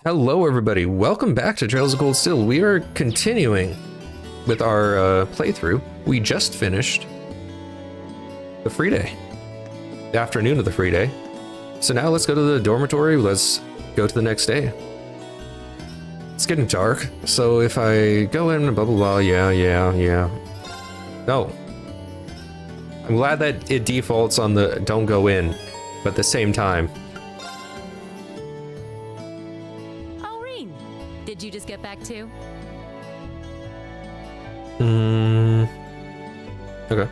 Hello everybody, welcome back to Trails of Cold Steel. We are continuing with our playthrough. We just finished the free day, the afternoon of the free day. So now let's go to the dormitory, let's go to the next day. It's getting dark, so if I go in and blah blah blah, yeah. No. I'm glad that it defaults on the don't go in, but at the same time. Did you just get back too? Okay.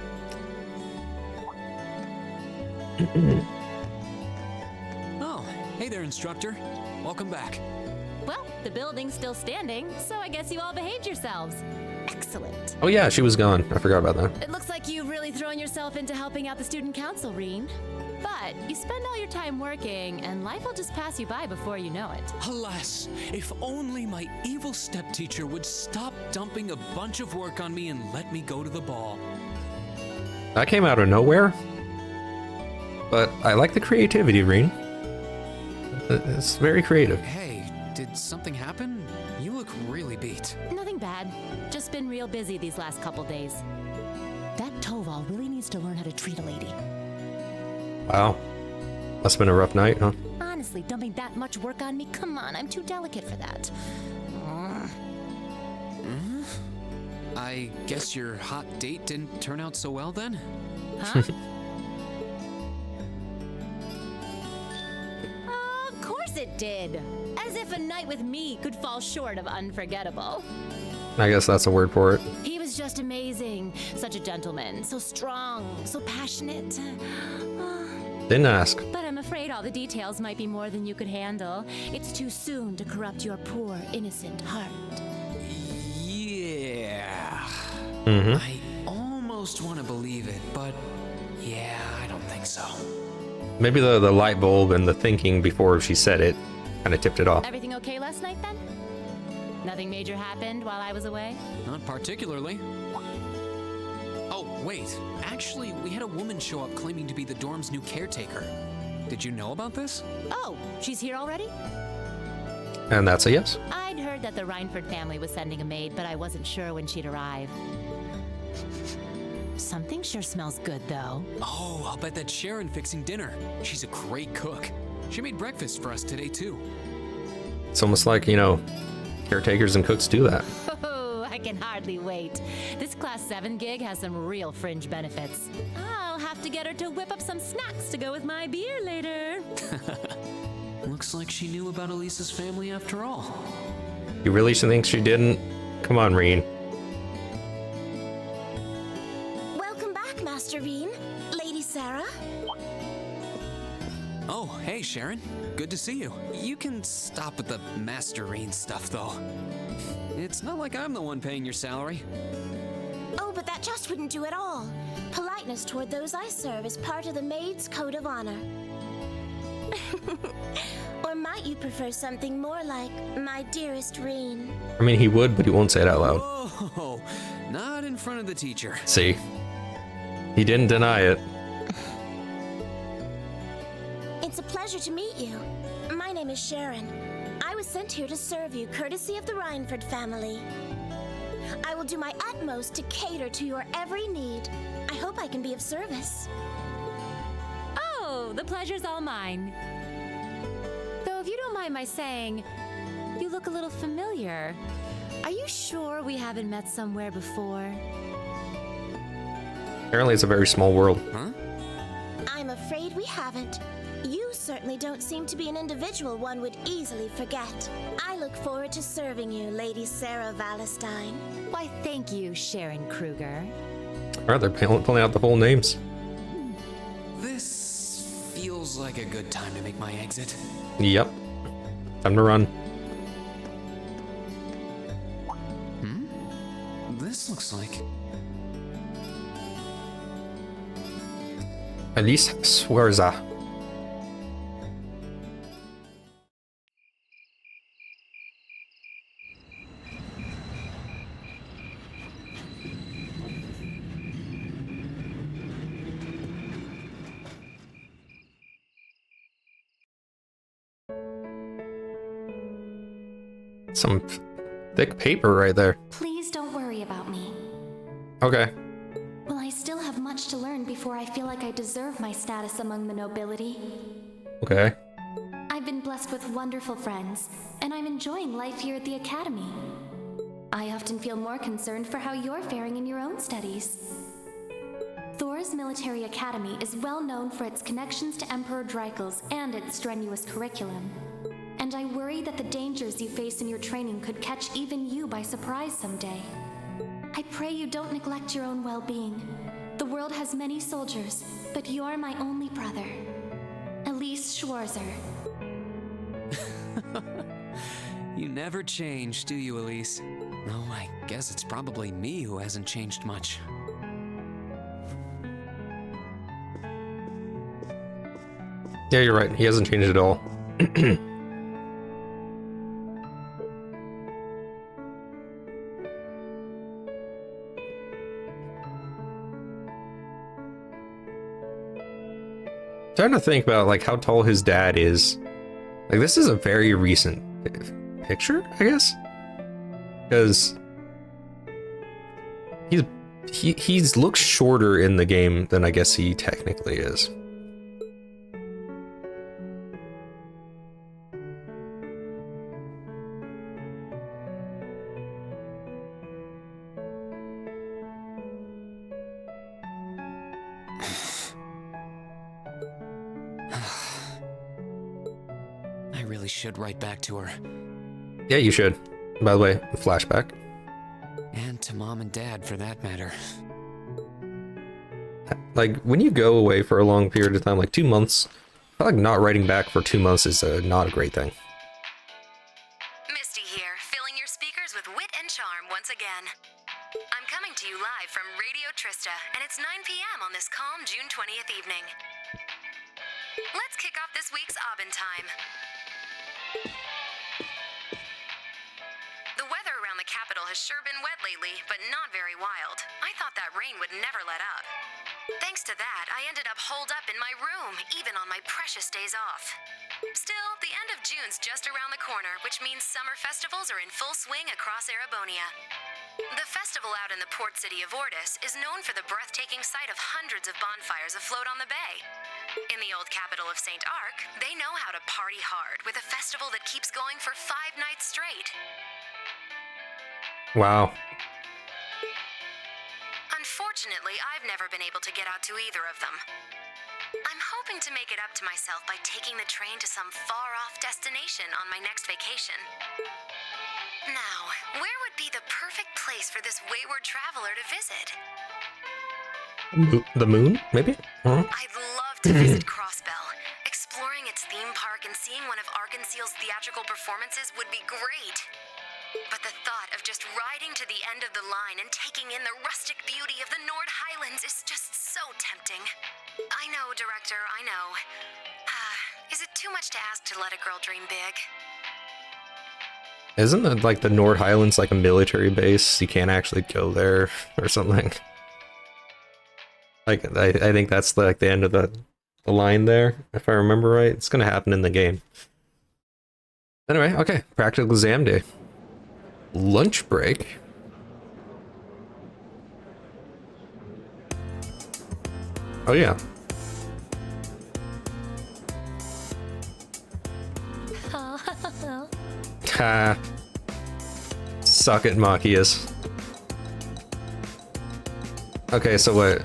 Oh, hey there, instructor. Welcome back. Well, the building's still standing, so I guess you all behaved yourselves. Excellent. Oh yeah, she was gone. I forgot about that. It looks like you've really thrown yourself into helping out the student council, Reen. But you spend all your time working, and life will just pass you by before you know it. Alas, if only my evil step-teacher would stop dumping a bunch of work on me and let me go to the ball. That came out of nowhere. But I like the creativity, Reen. It's very creative. Hey, did something happen? You look really beat. Nothing bad. Just been real busy these last couple days. That Toval really needs to learn how to treat a lady. Wow. Must have been a rough night, huh? Honestly, dumping that much work on me? Come on, I'm too delicate for that. I guess your hot date didn't turn out so well then? Huh? Of course it did. As if a night with me could fall short of unforgettable. I guess that's a word for it. He was just amazing. Such a gentleman. So strong. So passionate. Didn't ask. But I'm afraid all the details might be more than you could handle. It's too soon to corrupt your poor, innocent heart. Yeah. I almost want to believe it, but yeah, I don't think so. Maybe the light bulb and the thinking before she said it kind of tipped it off. Everything okay last night then? Nothing major happened while I was away? Not particularly. Oh, wait. Actually, we had a woman show up claiming to be the dorm's new caretaker. Did you know about this? Oh, she's here already? And that's a yes. I'd heard that the Reinford family was sending a maid, but I wasn't sure when she'd arrive. Something sure smells good, though. Oh, I'll bet that's Sharon fixing dinner. She's a great cook. She made breakfast for us today, too. It's almost like, you know, caretakers and cooks do that. Oh, I can hardly wait. This Class 7 gig has some real fringe benefits. I'll have to get her to whip up some snacks to go with my beer later. Looks like she knew about Elisa's family after all. You really think she didn't? Come on, Reen. Welcome back, Master Reen. Lady Sarah. Oh, hey, Sharon. Good to see you. You can stop with the Masterine stuff, though. It's not like I'm the one paying your salary. Oh, but that just wouldn't do at all. Politeness toward those I serve is part of the maid's code of honor. Or might you prefer something more like, my dearest Reen? I mean, he would, but he won't say it out loud. Oh, not in front of the teacher. See? He didn't deny it. It's a pleasure to meet you. My name is Sharon. I was sent here to serve you, courtesy of the Reinford family. I will do my utmost to cater to your every need. I hope I can be of service. Oh, the pleasure's all mine. Though if you don't mind my saying, you look a little familiar. Are you sure we haven't met somewhere before? Apparently it's a very small world. Huh? I'm afraid we haven't. You certainly don't seem to be an individual one would easily forget. I look forward to serving you, Lady Sarah Valestine. Why, thank you, Sharon Kruger. Alright, they're pulling out the full names. This feels like a good time to make my exit. Yep. Time to run. This looks like... Elise Swerza. Some thick paper right there. Please don't worry about me. Okay. Will I still have much to learn before I feel like I deserve my status among the nobility? Okay. I've been blessed with wonderful friends, and I'm enjoying life here at the Academy. I often feel more concerned for how you're faring in your own studies. Thor's military academy is well known for its connections to Emperor Dreikel's and its strenuous curriculum. And I worry that the dangers you face in your training could catch even you by surprise someday. I pray you don't neglect your own well-being. The world has many soldiers, but you're my only brother. Elise Schwarzer. You never change, do you, Elise? Oh, I guess it's probably me who hasn't changed much. Yeah, you're right. He hasn't changed at all. Trying to think about like how tall his dad is. Like this is a very recent picture, I guess, because he's looks shorter in the game than I guess he technically is. Should write back to her. Yeah, you should. By the way, flashback. And to Mom and Dad, for that matter. Like, when you go away for a long period of time, like 2 months, I feel like not writing back for 2 months is not a great thing. Misty here, filling your speakers with wit and charm once again. I'm coming to you live from Radio Trista, and it's 9 p.m. on this calm June 20th evening. Let's kick off this week's Aubin time. The weather around the capital has sure been wet lately, but not very wild. I thought that rain would never let up. Thanks to that, I ended up holed up in my room, even on my precious days off. Still, the end of June's just around the corner, which means summer festivals are in full swing across Erebonia. The festival out in the port city of Ordis is known for the breathtaking sight of hundreds of bonfires afloat on the bay. In the old capital of St. Arc, they know how to party hard with a festival that keeps going for 5 nights straight. Wow. Unfortunately, I've never been able to get out to either of them. I'm hoping to make it up to myself by taking the train to some far-off destination on my next vacation. Now, where would be the perfect place for this wayward traveler to visit? The moon, maybe? Huh? I'd love to visit Crossbell. Exploring its theme park and seeing one of Arkansas's theatrical performances would be great. But the thought of just riding to the end of the line and taking in the rustic beauty of the Nord Highlands is just so tempting. I know, Director, I know. Is it too much to ask to let a girl dream big? Isn't it like the Nord Highlands like a military base? You can't actually go there or something. Like I think that's like the end of the line there, if I remember right. It's gonna happen in the game. Anyway, okay, practical exam day. Lunch break. Oh yeah. Ha. Suck it, Machias. Okay, so what?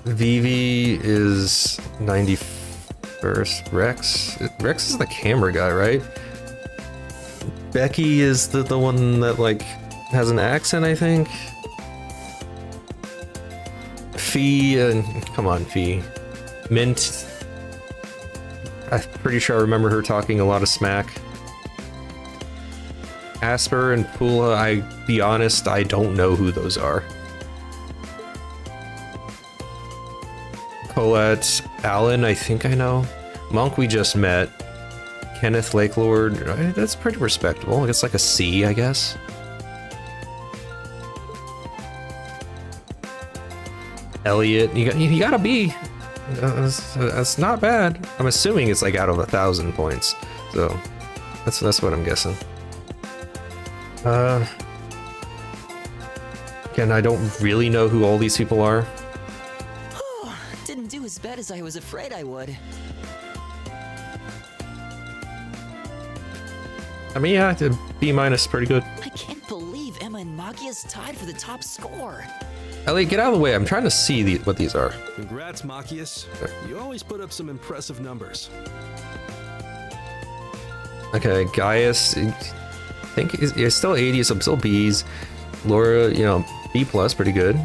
Vivi is 91st. Rex is the camera guy, right? Becky is the one that like has an accent, I think. Fee, come on, Fee. Mint. I'm pretty sure I remember her talking a lot of smack. Asper and Pula, I be honest, I don't know who those are. Colette, Alan, I think I know. Monk, we just met. Kenneth Lakelord, right? That's pretty respectable. It's like a C, I guess. Elliot, you got a B. That's not bad. I'm assuming it's like out of 1,000 points. So That's what I'm guessing. Again, I don't really know who all these people are. Didn't do as bad as I was afraid I would. I mean, yeah, the B- pretty good. I can't believe Emma and Makia's tied for the top score. Elliot, get out of the way. I'm trying to see what these are. Congrats, Machias. You always put up some impressive numbers. Okay, Gaius, I think is still 80, so I'm still B's. Laura, you know, B+, pretty good.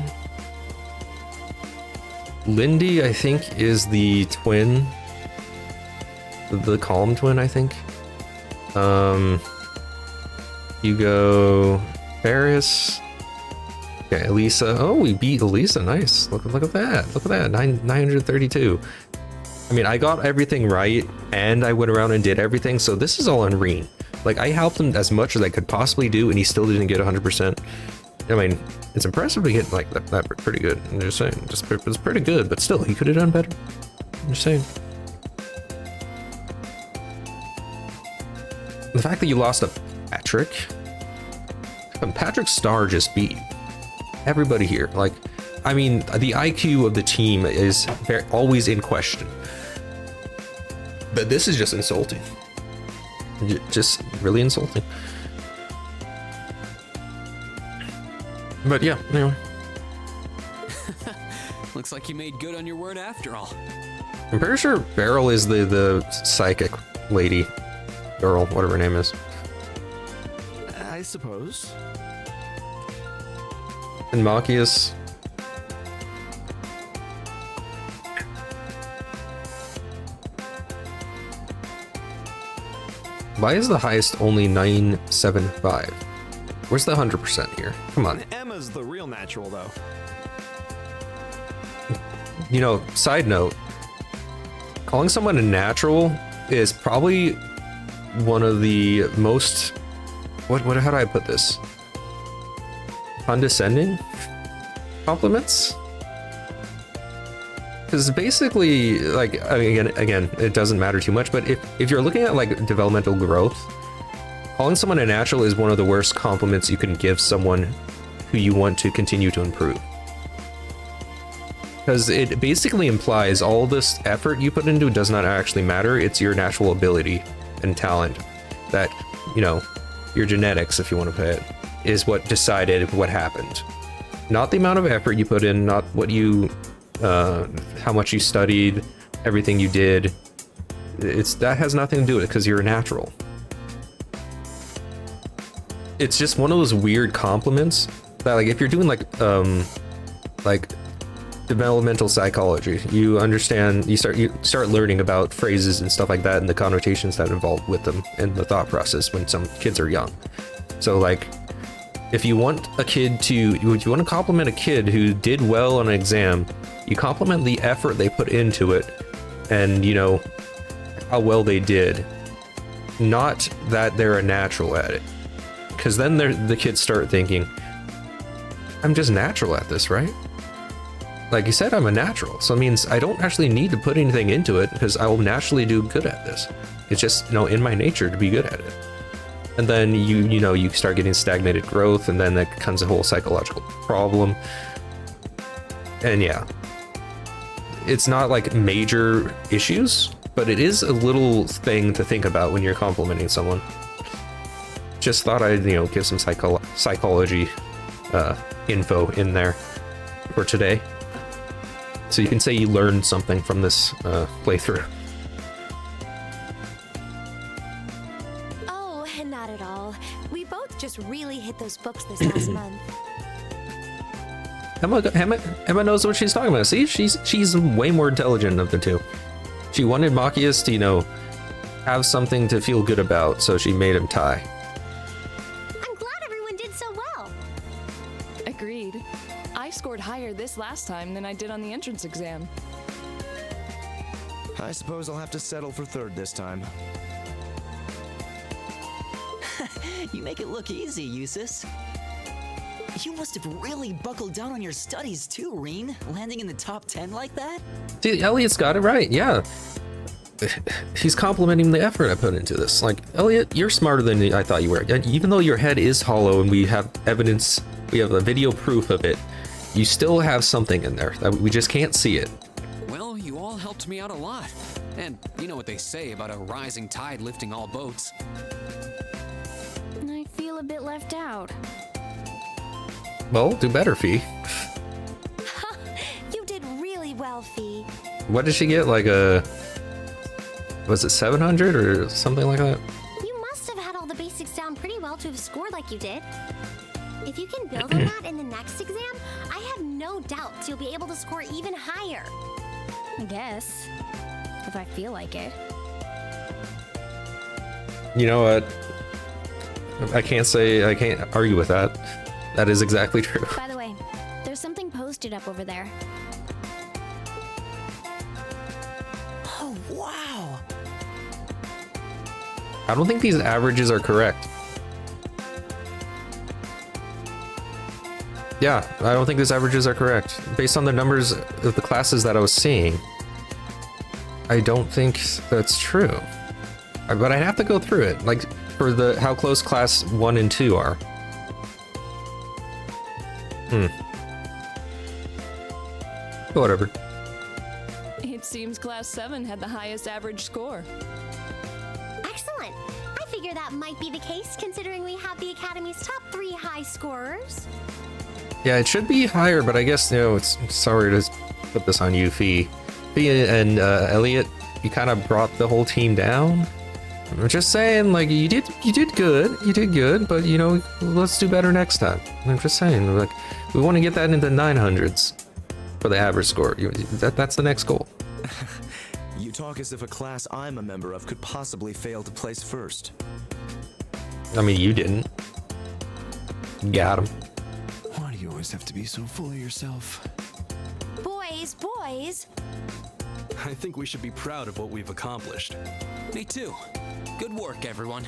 Lindy, I think, is the twin. The calm twin, I think. Hugo, Ferris. Okay, Elisa. Oh, we beat Elisa. Nice. Look at that. Look at that. 932. I mean, I got everything right, and I went around and did everything, so this is all on Reen. Like, I helped him as much as I could possibly do, and he still didn't get 100%. I mean, it's impressive to get like that pretty good. I'm just saying. It's pretty good, but still, he could have done better. I'm just saying. The fact that you lost to Patrick, and Patrick's star just beat everybody here. Like, I mean, the IQ of the team is always in question. But this is just insulting. Just really insulting. But yeah, anyway. Looks like you made good on your word after all. I'm pretty sure Beryl is the psychic lady. Girl, whatever her name is. I suppose. And Machias. Why is the highest only 975? Where's the 100% here? Come on. Emma's the real natural, though. You know, side note, calling someone a natural is probably one of the most, how do I put this? Condescending compliments? Because basically, like, again, it doesn't matter too much, but if you're looking at like developmental growth, calling someone a natural is one of the worst compliments you can give someone who you want to continue to improve. Because it basically implies all this effort you put into it does not actually matter. It's your natural ability and talent that, you know, your genetics, if you want to put it, is what decided what happened. Not the amount of effort you put in, not what you, how much you studied, everything you did. That has nothing to do with it because you're a natural. It's just one of those weird compliments that, like, if you're doing like developmental psychology, you understand, you start learning about phrases and stuff like that and the connotations that involve with them and the thought process when some kids are young. So like, if you want to compliment a kid who did well on an exam, you compliment the effort they put into it and, you know, how well they did, not that they're a natural at it. Because then the kids start thinking, I'm just natural at this, right? Like you said, I'm a natural, so it means I don't actually need to put anything into it because I will naturally do good at this. It's just, you know, in my nature to be good at it. And then you start getting stagnated growth, and then that becomes a whole psychological problem. And yeah, it's not like major issues, but it is a little thing to think about when you're complimenting someone. Just thought I'd, you know, give some psychology info in there for today. So you can say you learned something from this playthrough. Oh, not at all. We both just really hit those books this last month. Emma knows what she's talking about. See, she's way more intelligent of the two. She wanted Machias to, you know, have something to feel good about, so she made him tie. I'm glad everyone did so well. Agreed. I scored higher this last time than I did on the entrance exam. I suppose I'll have to settle for third this time. You make it look easy, Eustace. You must have really buckled down on your studies too, Reen, landing in the top 10 like that? See, Elliot's got it right, yeah. he's complimenting the effort I put into this. Like, Elliot, you're smarter than I thought you were. Even though your head is hollow and we have evidence, we have a video proof of it, you still have something in there that we just can't see it. Well, you all helped me out a lot. And you know what they say about a rising tide lifting all boats. I feel a bit left out. Well, do better, Fee. You did really well, Fee. What did she get? Like was it 700 or something like that? You must have had all the basics down pretty well to have scored like you did. If you can build on that in the next exam, I have no doubts you'll be able to score even higher. I guess. If I feel like it. You know what? I can't argue with that. That is exactly true. By the way, there's something posted up over there. Oh, wow. I don't think these averages are correct. Yeah, I don't think these averages are correct. Based on the numbers of the classes that I was seeing, I don't think that's true. But I'd have to go through it, like for how close class 1 and 2 are. Whatever. It seems Class 7 had the highest average score. Excellent. I figure that might be the case considering we have the Academy's top 3 high scorers. Yeah, it should be higher, but I guess, it's sorry to put this on you, Fee. Fee and Elliot, you kind of brought the whole team down. I'm just saying, like, you did good, but let's do better next time. I'm just saying, like, we want to get that into 900s for the average score. That's the next goal. You talk as if a class I'm a member of could possibly fail to place first. I mean, you didn't. Got him. Why do you always have to be so full of yourself? Boys. I think we should be proud of what we've accomplished. Me too. Good work, everyone.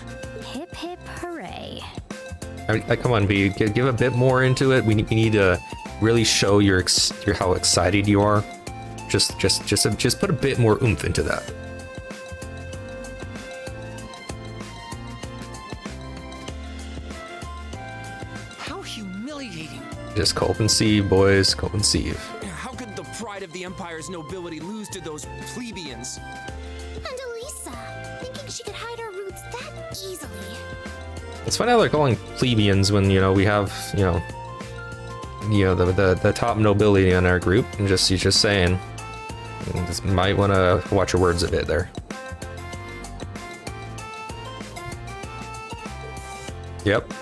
Hip hip hooray. Come on, B. Give a bit more into it. We need to really show your how excited you are. Just put a bit more oomph into that. How humiliating. Just cope and sieve, boys. Cope and sieve. How could the pride of the Empire's nobility lose to those plebeians? And Elisa, thinking she could hide her roots that easily. It's funny how they're calling plebeians when we have the top nobility in our group, and you're just saying. You just might want to watch your words a bit there. Yep.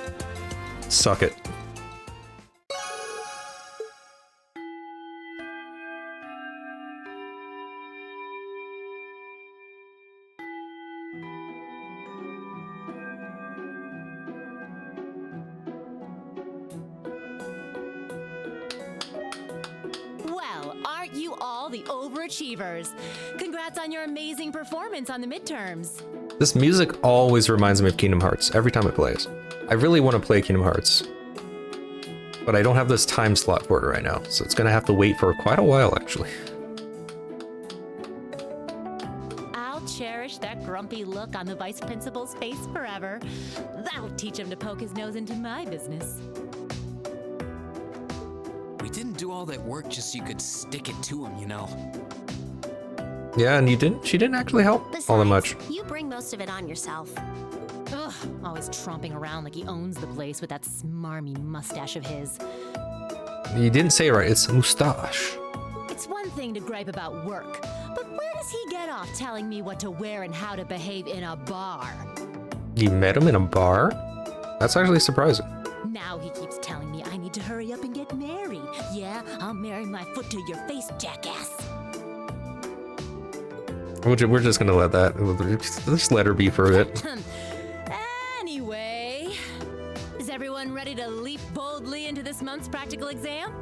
Suck it. Well, aren't you all the overachievers? Congrats on your amazing performance on the midterms. This music always reminds me of Kingdom Hearts every time it plays. I really want to play Kingdom Hearts, but I don't have this time slot for it right now, so it's gonna have to wait for quite a while, actually. I'll cherish that grumpy look on the vice principal's face forever. That'll teach him to poke his nose into my business. We didn't do all that work just so you could stick it to him, Yeah, and she didn't actually help all that much. You bring most of it on yourself. Ugh, always tromping around like he owns the place with that smarmy mustache of his. You didn't say it right, it's mustache. It's one thing to gripe about work, but where does he get off telling me what to wear and how to behave in a bar? You met him in a bar? That's actually surprising. Now he keeps telling me I need to hurry up and get married. Yeah, I'll marry my foot to your face, jackass. We're just gonna let that. Just let her be for a bit. Anyway, is everyone ready to leap boldly into this month's practical exam?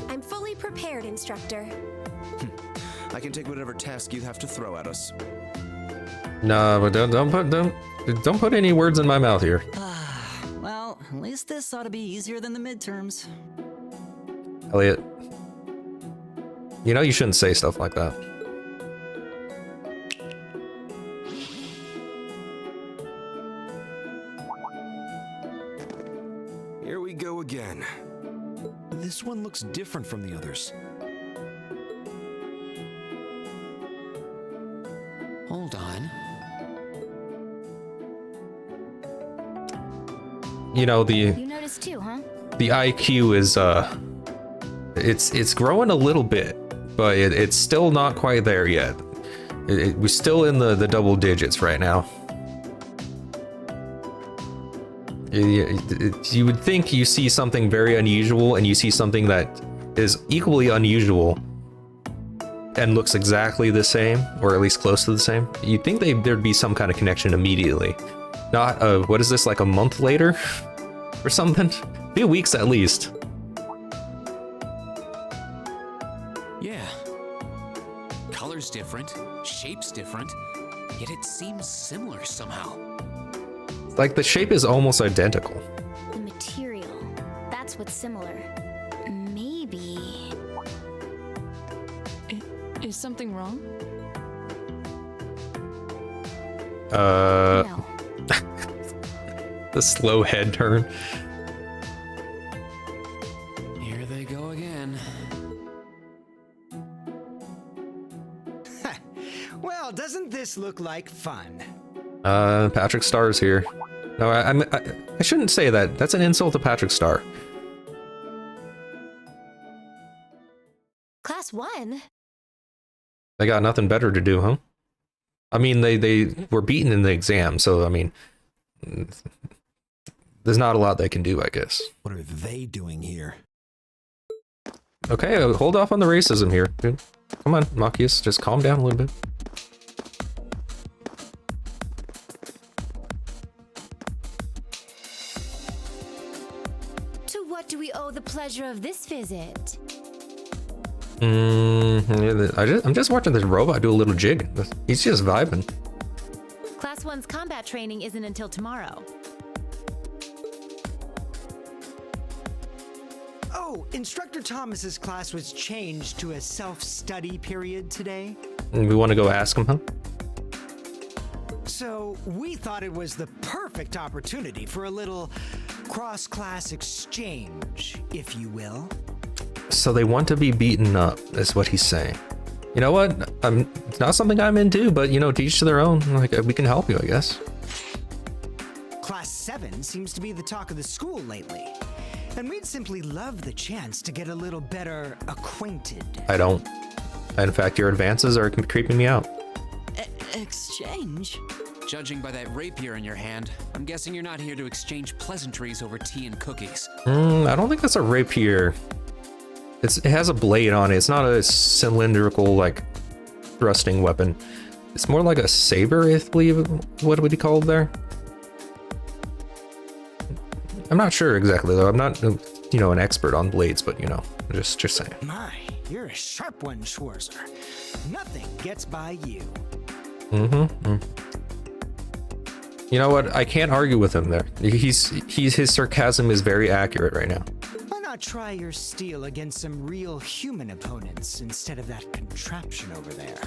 I'm fully prepared, instructor. I can take whatever task you have to throw at us. Nah, but don't put any words in my mouth here. Well, at least this ought to be easier than the midterms. Elliot, you shouldn't say stuff like that. Here we go again. This one looks different from the others. Hold on. You know, You noticed too, huh? the IQ is it's growing a little bit, but it's still not quite there yet. We're still in the double digits right now. You would think you see something very unusual and you see something that is equally unusual and looks exactly the same, or at least close to the same. You'd think there'd be some kind of connection immediately. Not, what is this, like a month later? Or something? A few weeks at least. Yeah. Color's different, shape's different, yet it seems similar somehow. Like, the shape is almost identical. The material. That's what's similar. Maybe. Is something wrong? No. The slow head turn. Here they go again. Well, doesn't this look like fun? Patrick Starr's here. No, I shouldn't say that. That's an insult to Patrick Starr. Class 1? They got nothing better to do, huh? I mean, they were beaten in the exam, so I mean, there's not a lot they can do, I guess. What are they doing here? Okay, hold off on the racism here, dude. Come on, Machias, just calm down a little bit. To what do we owe the pleasure of this visit? I'm just watching this robot do a little jig. He's just vibing. Class 1's combat training isn't until tomorrow. Oh, Instructor Thomas's class was changed to a self-study period today. We want to go ask him, huh? So we thought it was the perfect opportunity for a little cross-class exchange, if you will. So they want to be beaten up, is what he's saying. You know what? It's not something I'm into, but you know, to each to their own. Like, we can help you, I guess. Class 7 seems to be the talk of the school lately. And we'd simply love the chance to get a little better acquainted. I don't. In fact, your advances are creeping me out. Exchange? Judging by that rapier in your hand, I'm guessing you're not here to exchange pleasantries over tea and cookies. I don't think that's a rapier. It has a blade on it. It's not a cylindrical, like, thrusting weapon. It's more like a saber, I believe. What would you call it there? I'm not sure exactly, though. I'm not, you know, an expert on blades, but, you know, just saying. My, you're a sharp one, Schwarzer. Nothing gets by you. You know what? I can't argue with him there. His sarcasm is very accurate right now. Why not try your steel against some real human opponents instead of that contraption over there?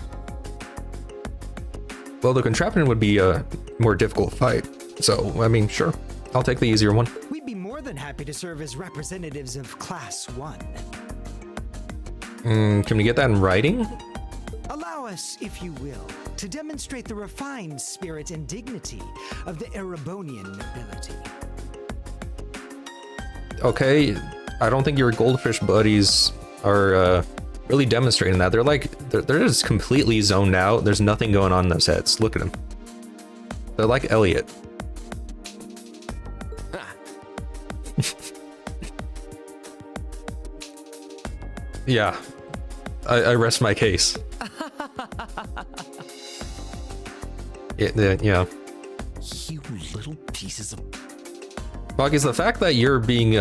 Well, the contraption would be a more difficult fight. So, I mean, sure. I'll take the easier one. We'd be more than happy to serve as representatives of Class 1. Can we get that in writing? Allow us, if you will, to demonstrate the refined spirit and dignity of the Erebonian nobility. Okay, I don't think your goldfish buddies are really demonstrating that. They're just completely zoned out. There's nothing going on in those heads. Look at them. They're like Elliot. Yeah, I rest my case. Yeah. You little pieces of... Boggy, the fact that you're being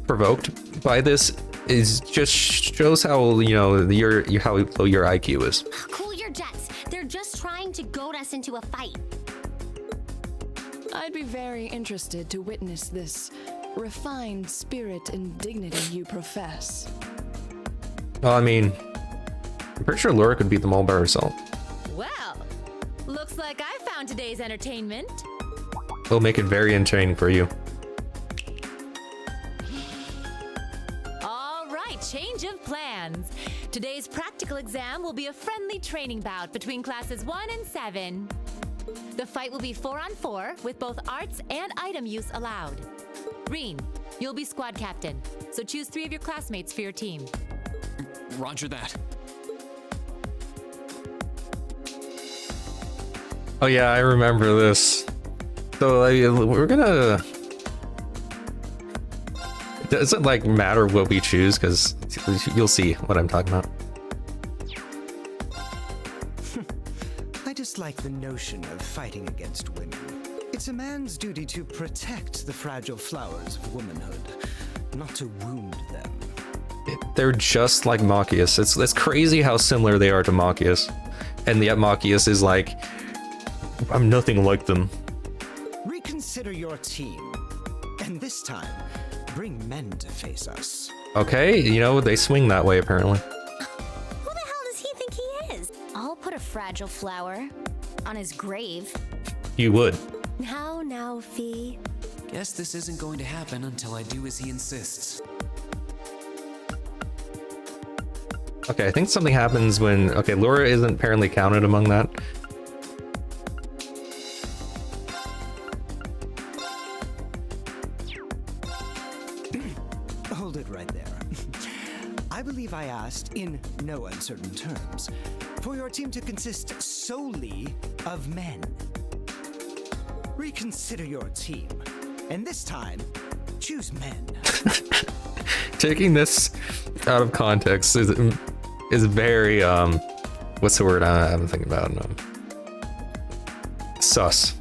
provoked by this is just shows how, you know, how low your IQ is. Cool your jets. They're just trying to goad us into a fight. I'd be very interested to witness this refined spirit and dignity you profess. Well, I mean, I'm pretty sure Laura could beat them all by herself. Well, looks like I found today's entertainment. We'll make it very entertaining for you. All right, change of plans. Today's practical exam will be a friendly training bout between classes 1 and 7. The fight will be 4-on-4 with both arts and item use allowed. Reen, you'll be squad captain, so choose 3 of your classmates for your team. Roger that. Oh yeah, I remember this. So we're gonna... It doesn't like matter what we choose, because you'll see what I'm talking about. I dislike the notion of fighting against women. It's a man's duty to protect the fragile flowers of womanhood, not to wound them. They're just like Machias. It's crazy how similar they are to Machias. And yet Machias is like, I'm nothing like them. Reconsider your team. And this time, bring men to face us. Okay, you know, they swing that way apparently. Who the hell does he think he is? I'll put a fragile flower on his grave. You would. Now, Fee. Guess this isn't going to happen until I do as he insists. Okay, I think something happens when... Okay, Laura isn't apparently counted among that. Hold it right there. I believe I asked, in no uncertain terms, for your team to consist solely of men. Reconsider your team, and this time, choose men. Taking this out of context is very what's the word I'm thinking about? Sus.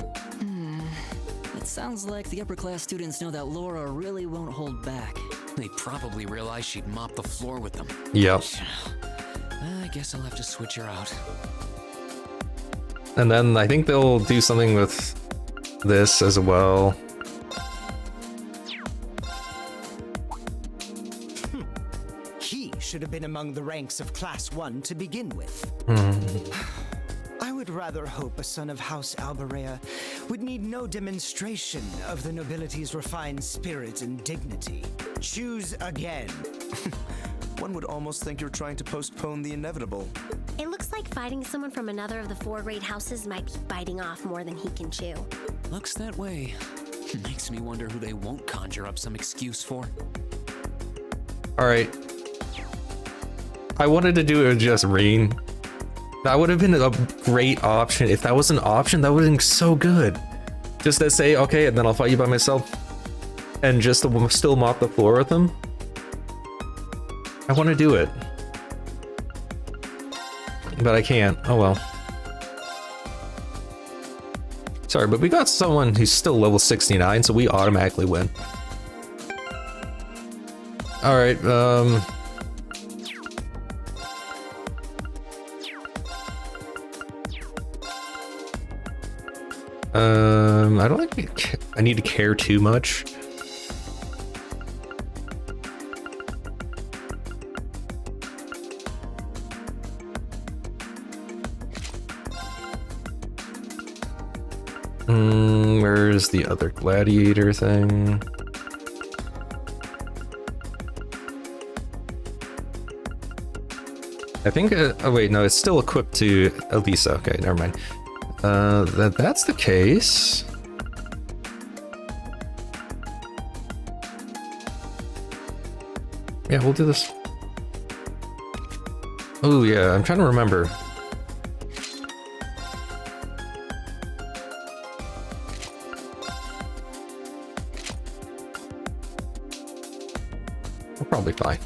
It sounds like the upper class students know that Laura really won't hold back. They probably realized she'd mop the floor with them. Yep. I guess I'll have to switch her out. And then I think they'll do something with this as well. He should have been among the ranks of Class 1 to begin with. I would rather hope a son of House Albarea would need no demonstration of the nobility's refined spirit and dignity. Choose again. One would almost think you're trying to postpone the inevitable. It looks like fighting someone from another of the 4 great houses might be biting off more than he can chew. Looks that way. Makes me wonder who they won't conjure up some excuse for. Alright. I wanted to do it with just Reen. That would have been a great option. If that was an option, that would have been so good. Just to say, okay, and then I'll fight you by myself. And just to still mop the floor with them. I want to do it. But I can't. Oh well. Sorry, but we got someone who's still level 69, so we automatically win. Alright, I don't think I need to care too much. Where's the other gladiator thing? I think, oh wait, no, it's still equipped to Elisa. Okay, never mind. That's the case. Yeah, we'll do this. Oh yeah, I'm trying to remember. We're probably fine.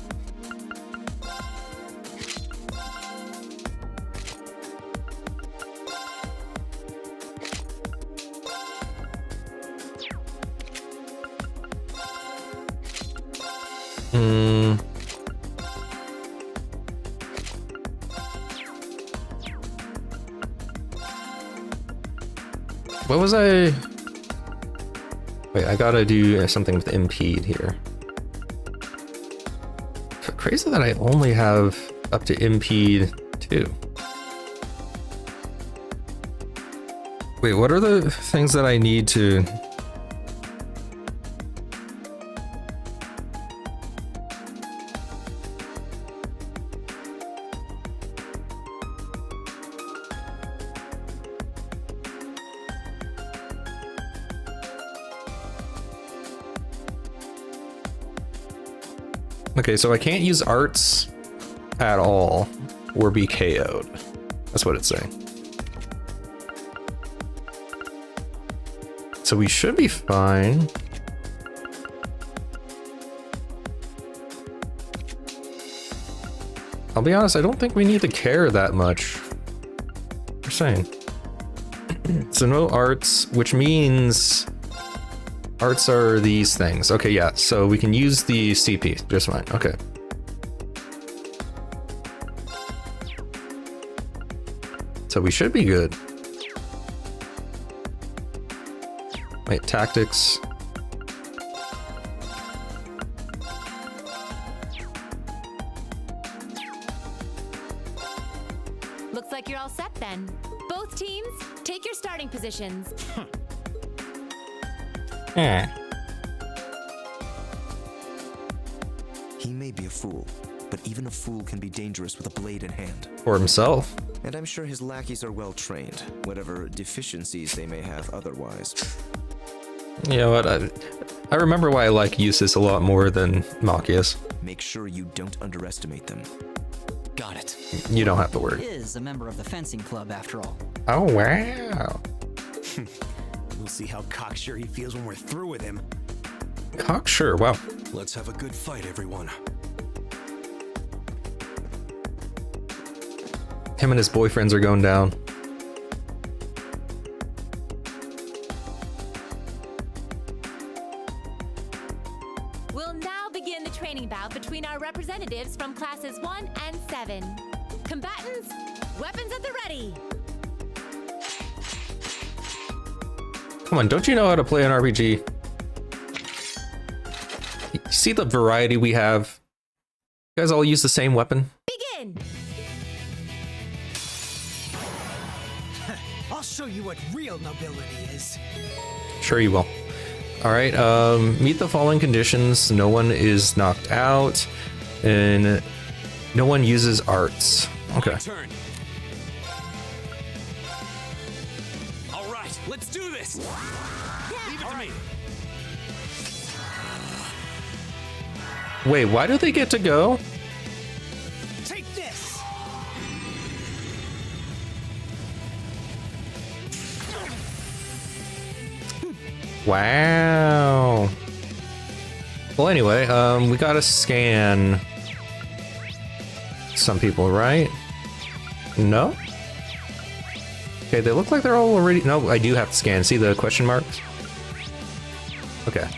What was I? Wait, I gotta do something with impede here. Crazy that I only have up to impede 2. Wait, what are the things that I need to Okay, so I can't use arts at all or be KO'd. That's what it's saying. So we should be fine. I'll be honest, I don't think we need to care that much. We're saying. So no arts, which means arts are these things. Okay, yeah, so we can use the CP just fine. Okay. So we should be good. Wait, tactics. Looks like you're all set then. Both teams, take your starting positions. He may be a fool, but even a fool can be dangerous with a blade in hand. For himself. And I'm sure his lackeys are well trained, whatever deficiencies they may have otherwise. You know what? I remember why I like Eustace a lot more than Machias. Make sure you don't underestimate them. Got it. You don't have to worry. He is a member of the fencing club after all. Oh, wow. We'll see how cocksure he feels when we're through with him. Cocksure, wow. Let's have a good fight, everyone. Him and his boyfriends are going down. We'll now begin the training bout between our representatives from classes 1 and 7. Combatants, weapons at the ready. Come on, don't you know how to play an RPG? You see the variety we have? You guys all use the same weapon? Begin! I'll show you what real nobility is. Sure you will. All right, meet the following conditions. No one is knocked out, and no one uses arts. Okay. Turn. All right, let's do this. Leave it to me. Wait, why do they get to go? Take this. Wow. Well, anyway, we gotta scan some people, right? No? Okay, they look like they're all already... No, I do have to scan. See the question marks? Okay.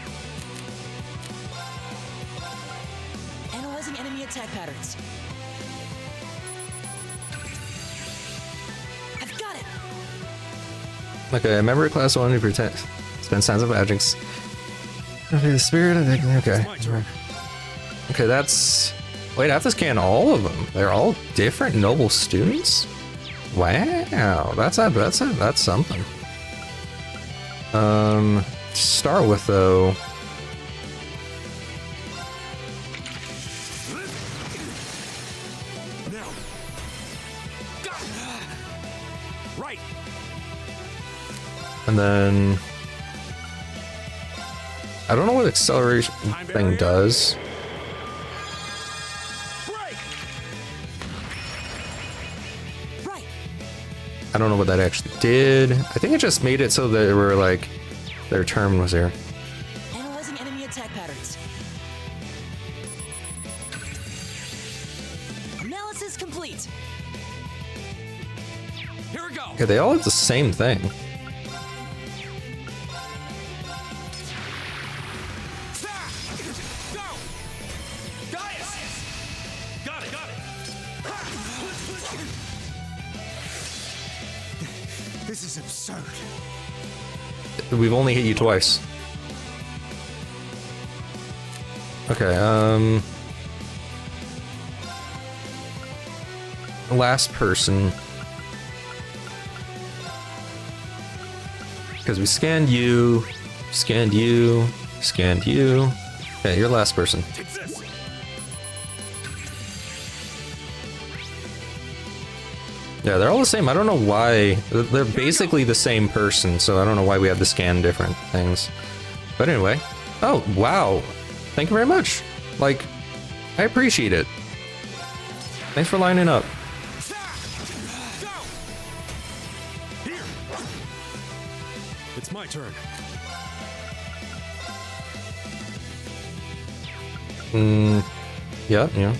Analyzing enemy attack patterns. I've got it. Okay, member of class 1 who pretend spend signs of magics. Okay, the spirit of the... Okay. Okay, that's... Wait, I have to scan all of them. They're all different noble students? Wow, that's something. To start with though. Now. Right. And then I don't know what acceleration thing does. I don't know what that actually did. I think it just made it so they were like, their turn was here. Analyzing enemy attack patterns. Analysis complete. Here we go. Okay, they all have the same thing. This is absurd. We've only hit you twice. Okay, last person. Because we scanned you, scanned you, scanned you. Okay, you're last person. Yeah, they're all the same. I don't know why. They're basically the same person, so I don't know why we have to scan different things. But anyway. Oh, wow. Thank you very much. Like, I appreciate it. Thanks for lining up. Here. It's my turn. Yeah. Now.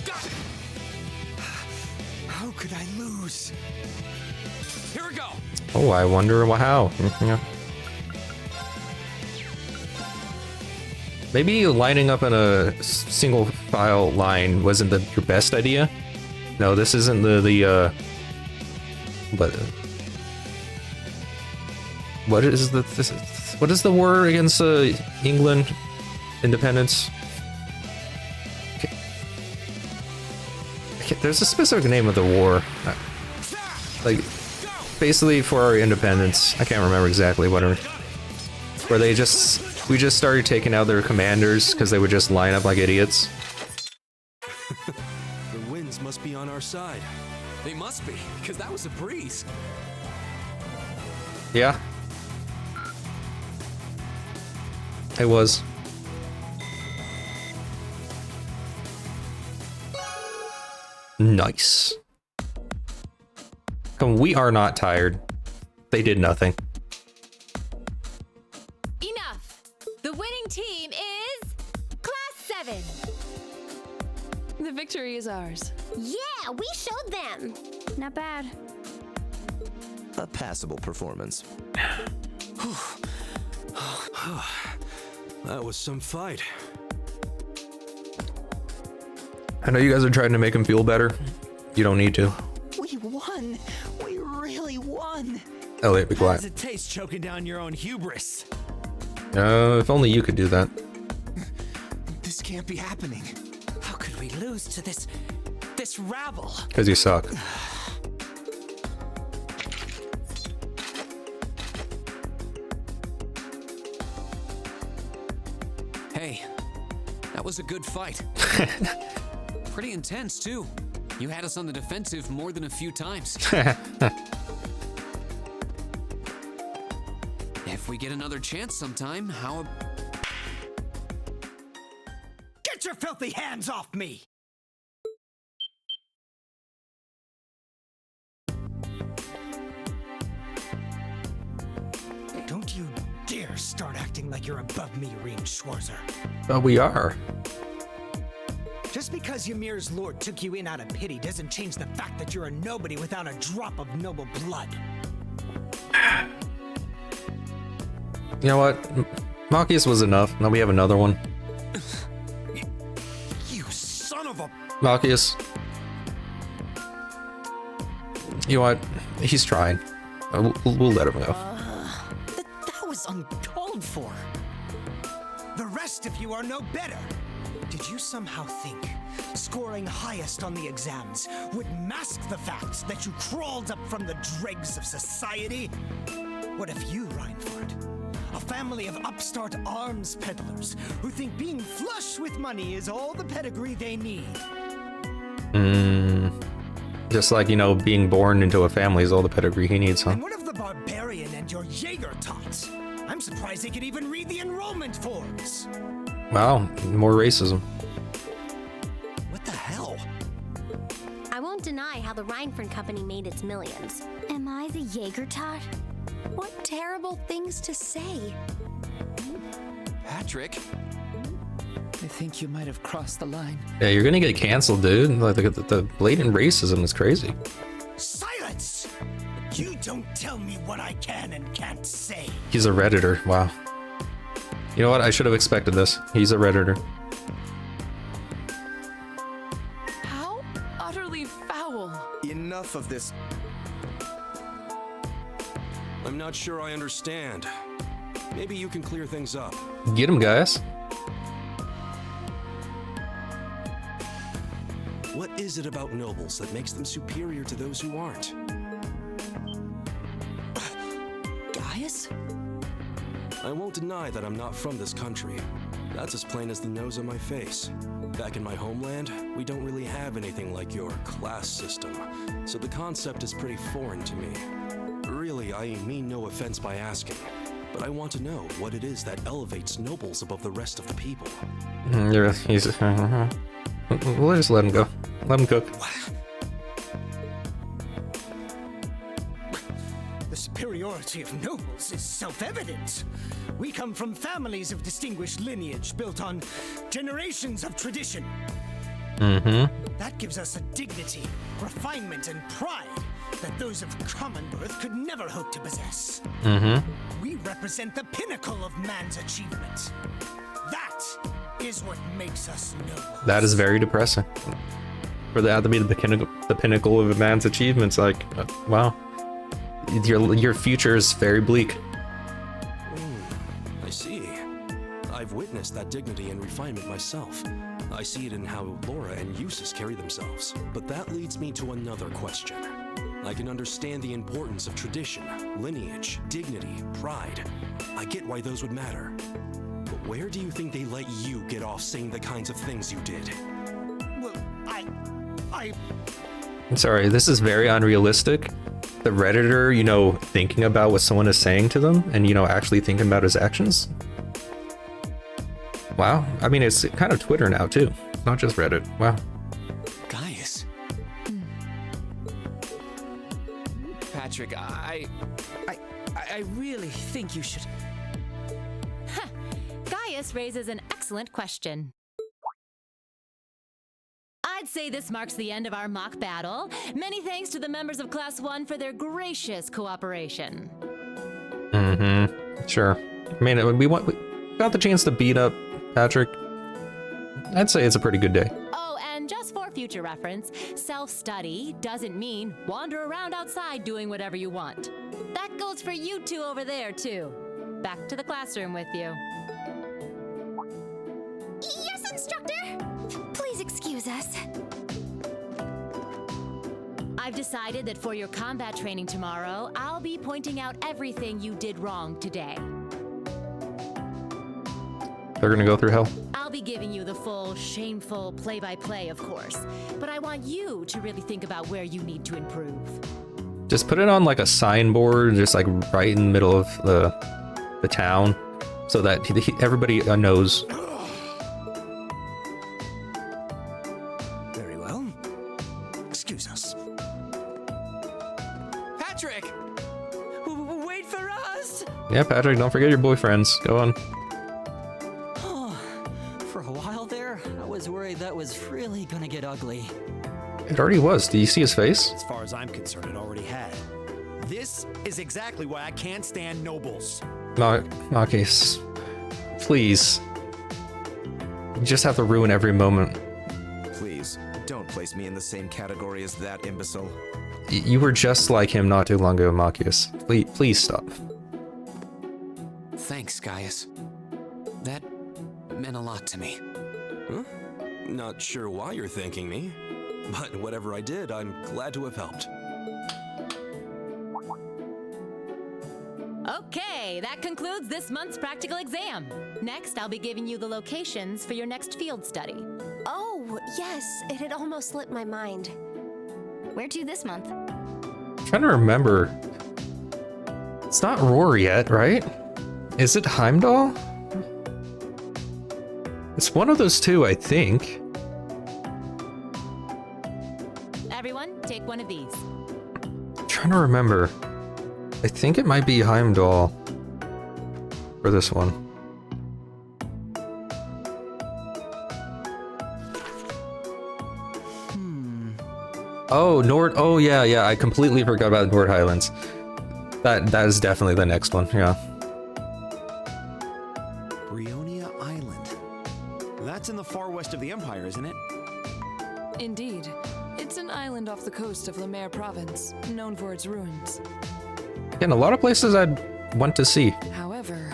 Got it. How could I lose? Here we go. Oh, I wonder how. Yeah. Maybe lining up in a single file line wasn't your best idea. No, this isn't but what is what is the war against England independence? Okay. There's a specific name of the war, like basically for our independence. I can't remember exactly what. Where we just started taking out their commanders because they would just line up like idiots. The winds must be on our side. They must be, because that was a breeze. Yeah. It was. Nice. Come, we are not tired. They did nothing. Enough! The winning team is Class 7. The victory is ours. Yeah, we showed them. Not bad. A passable performance. That was some fight. I know you guys are trying to make him feel better. You don't need to. We won. We really won. Elliot, be How quiet. does it taste choking down your own hubris? If only you could do that. This can't be happening. How could we lose to this rabble? Because you suck. Hey, that was a good fight. Pretty intense, too. You had us on the defensive more than a few times. If we get another chance sometime, how... Get your filthy hands off me! Don't you dare start acting like you're above me, Reem Schwarzer. But we are. Just because Ymir's lord took you in out of pity doesn't change the fact that you're a nobody without a drop of noble blood. You know what? Machias was enough. Now we have another one. You son of a... Machias. You know what? He's trying. We'll let him go. That was uncalled for. The rest of you are no better. Did you somehow think scoring highest on the exams would mask the fact that you crawled up from the dregs of society? What if you, Reinford, a family of upstart arms peddlers who think being flush with money is all the pedigree they need? Just like, you know, being born into a family is all the pedigree he needs, huh? And what of the barbarian and your Jaeger tots? I'm surprised they could even read the enrollment forms. Wow, more racism. What the hell? I won't deny how the Reinford Company made its millions. Am I the Jaeger tot? What terrible things to say. Patrick? I think you might have crossed the line. Yeah, you're gonna get canceled, dude. Like the blatant racism is crazy. Silence! You don't tell me what I can and can't say. He's a Redditor. Wow. You know what? I should have expected this. He's a Redditor. How utterly foul. Enough of this. I'm not sure I understand. Maybe you can clear things up. Get him, guys. What is it about nobles that makes them superior to those who aren't? Gaius? I won't deny that I'm not from this country. That's as plain as the nose on my face. Back in my homeland, we don't really have anything like your class system, so the concept is pretty foreign to me. Really, I mean no offense by asking. but I want to know what it is that elevates nobles above the rest of the people. We'll just let him go. Let him cook. The superiority of nobles is self-evident. We come from families of distinguished lineage built on generations of tradition. That gives us a dignity, refinement, and pride that those of common birth could never hope to possess. We represent the pinnacle of man's achievement. That is what makes us noble. That is very depressing. For that to be the pinnacle of a man's achievements, like, wow. Your future is very bleak. I see. I've witnessed that dignity and refinement myself. I see it in how Laura and Eustace carry themselves. But that leads me to another question. I can understand the importance of tradition, lineage, dignity, pride. I get why those would matter. But where do you think they let you get off saying the kinds of things you did? Well, I'm sorry, this is very unrealistic. The Redditor, you know, thinking about what someone is saying to them and, you know, actually thinking about his actions. Wow. I mean, it's kind of Twitter now, too. Not just Reddit. Wow. Gaius. Patrick, I really think you should... Gaius raises an excellent question. I'd say this marks the end of our mock battle. Many thanks to the members of Class 1 for their gracious cooperation. Sure. I mean, we got the chance to beat up Patrick. I'd say it's a pretty good day. Oh, and just for future reference, self-study doesn't mean wander around outside doing whatever you want. That goes for you two over there, too. Back to the classroom with you. Yes, instructor! Please excuse us. I've decided that for your combat training tomorrow, I'll be pointing out everything you did wrong today. They're gonna go through hell. I'll be giving you the full, shameful play-by-play, of course, but I want you to really think about where you need to improve. Just put it on like a signboard, just like right in the middle of the town, so that everybody knows. Very well. Excuse us. Patrick! Wait for us! Yeah, Patrick, don't forget your boyfriends. Go on. For a while there, I was worried that was really gonna get ugly. It already was. Do you see his face? As far as I'm concerned, it already had. This is exactly why I can't stand nobles. Okay, please. You just have to ruin every moment. Please, don't place me in the same category as that imbecile. You were just like him not too long ago, Machias. Please stop. Thanks, Gaius. That meant a lot to me. Huh? Not sure why you're thanking me, but whatever I did, I'm glad to have helped. Okay, that concludes this month's practical exam. Next, I'll be giving you the locations for your next field study. Oh, yes, it had almost slipped my mind. Where to this month? I'm trying to remember. It's not Roar yet, right? Is it Heimdall? It's one of those two, I think. Everyone, take one of these. I'm trying to remember. I think it might be Heimdall for this one. Oh, Nord. Oh, yeah. I completely forgot about Nord Highlands. That is definitely the next one. Yeah. Brionia Island. That's in the far west of the Empire, isn't it? Indeed. It's an island off the coast of Lemaire Province, known for its ruins. And a lot of places I'd want to see. However...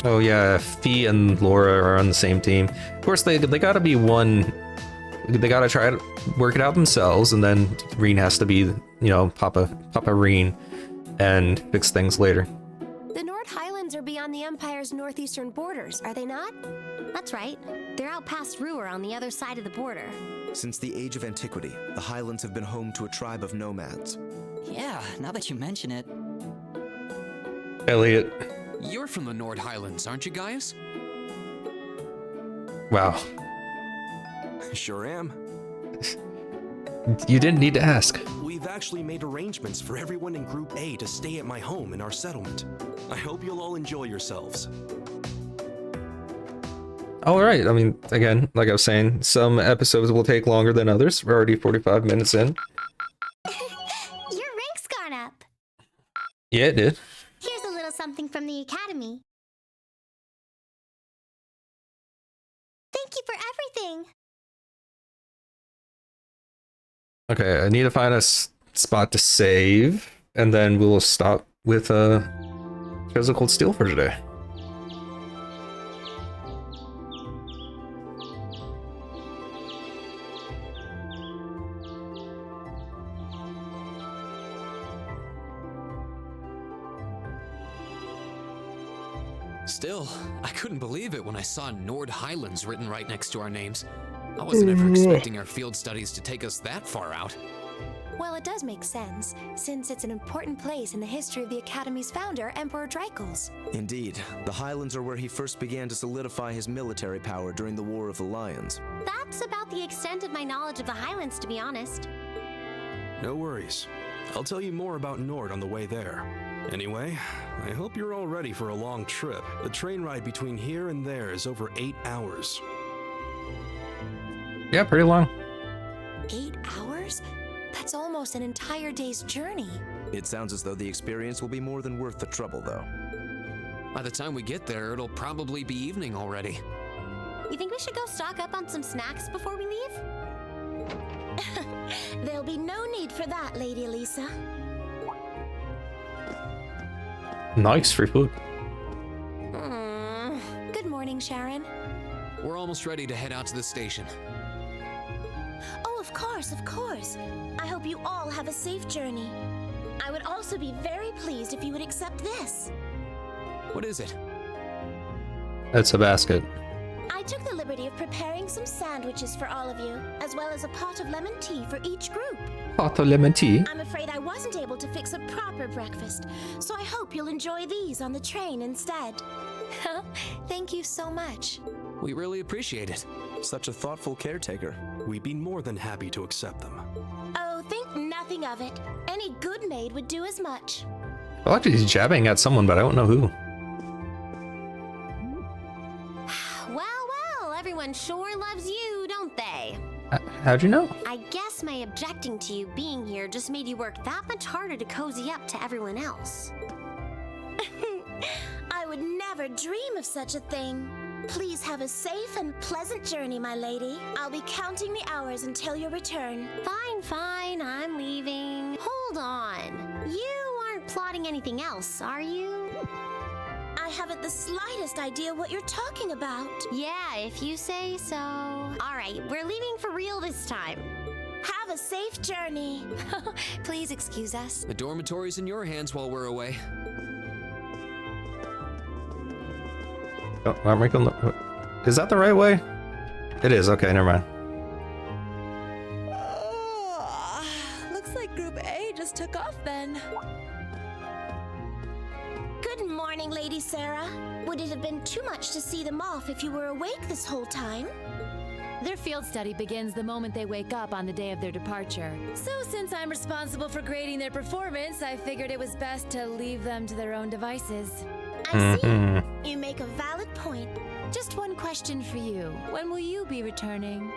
Oh yeah, Fee and Laura are on the same team. Of course, they gotta be one... They gotta try to work it out themselves, and then Reen has to be, you know, Papa Reen, and fix things later. The Nord Highlands are they're beyond the Empire's northeastern borders, are they not? That's right. They're out past Ruhr on the other side of the border. Since the age of antiquity, the Highlands have been home to a tribe of nomads. Yeah, now that you mention it. Elliot. You're from the Nord Highlands, aren't you, Gaius? Wow. Sure am. You didn't need to ask. We've actually made arrangements for everyone in Group A to stay at my home in our settlement. I hope you'll all enjoy yourselves. All right. I mean, again, like I was saying, some episodes will take longer than others. We're already 45 minutes in. Your rank's gone up. Yeah, it did. Here's a little something from the Academy. Thank you for everything. Okay, I need to find a spot to save, and then we'll stop with Trails of Cold Steel for today. Still, I couldn't believe it when I saw Nord Highlands written right next to our names. I wasn't ever expecting our field studies to take us that far out. Well, it does make sense, since it's an important place in the history of the Academy's founder, Emperor Dreikel's. Indeed, the Highlands are where he first began to solidify his military power during the War of the Lions. That's about the extent of my knowledge of the Highlands, to be honest. No worries. I'll tell you more about Nord on the way there. Anyway, I hope you're all ready for a long trip. The train ride between here and there is over 8 hours. Yeah, pretty long. 8 hours? That's almost an entire day's journey. It sounds as though the experience will be more than worth the trouble, though. By the time we get there, it'll probably be evening already. You think we should go stock up on some snacks before we leave? There'll be no need for that, Lady Elisa. Nice free food. Good morning, Sharon. We're almost ready to head out to the station. Oh, of course, of course. I hope you all have a safe journey. I would also be very pleased if you would accept this. What is it? It's a basket. I took the liberty of preparing some sandwiches for all of you, as well as a pot of lemon tea for each group. Pot of lemon tea? I'm afraid I wasn't able to fix a proper breakfast, so I hope you'll enjoy these on the train instead. Thank you so much. We really appreciate it. Such a thoughtful caretaker. We'd be more than happy to accept them. Oh, think nothing of it. Any good maid would do as much. I feel like he's jabbing at someone, but I don't know who. Well, everyone sure loves you, don't they? How'd you know? I guess my objecting to you being here just made you work that much harder to cozy up to everyone else. I would never dream of such a thing. Please have a safe and pleasant journey, my lady. I'll be counting the hours until your return. Fine, I'm leaving. Hold on. You aren't plotting anything else, are you? I haven't the slightest idea what you're talking about. Yeah, if you say so. All right, we're leaving for real this time. Have a safe journey. Please excuse us. The dormitory's in your hands while we're away. Oh, aren't we going? Is that the right way? It is. Okay, never mind. Looks like Group A just took off then. Good morning, Lady Sarah. Would it have been too much to see them off if you were awake this whole time? Their field study begins the moment they wake up on the day of their departure. So since I'm responsible for grading their performance, I figured it was best to leave them to their own devices. I see. You make a valid point. Just one question for you. When will you be returning?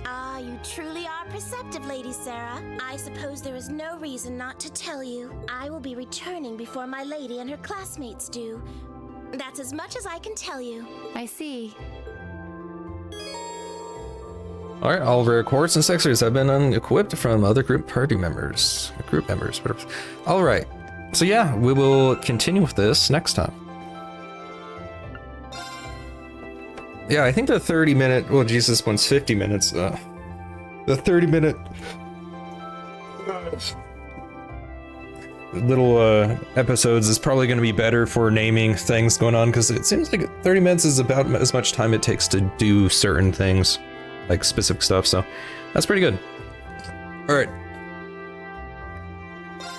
Ah, you truly are perceptive, Lady Sarah. I suppose there is no reason not to tell you. I will be returning before my lady and her classmates do. That's as much as I can tell you. I see. Alright, all of our courts and sexers have been unequipped from other group members, whatever. Alright, so yeah, we will continue with this next time. Yeah, I think the 30-minute, well, Jesus, this one's 50 minutes. The 30-minute... little episodes is probably going to be better for naming things going on, because it seems like 30 minutes is about as much time it takes to do certain things, like specific stuff, so that's pretty good. All right.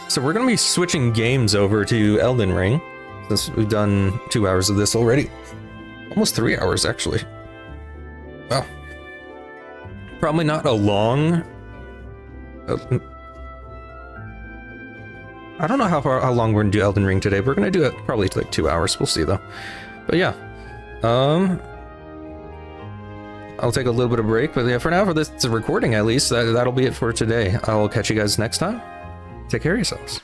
So we're going to be switching games over to Elden Ring, since we've done 2 hours of this already. Almost 3 hours, actually. Wow. Probably not a long... I don't know how long we're going to do Elden Ring today. We're going to do it probably like 2 hours. We'll see, though. But yeah. I'll take a little bit of break. But yeah, for now, for this recording at least, that'll be it for today. I'll catch you guys next time. Take care of yourselves.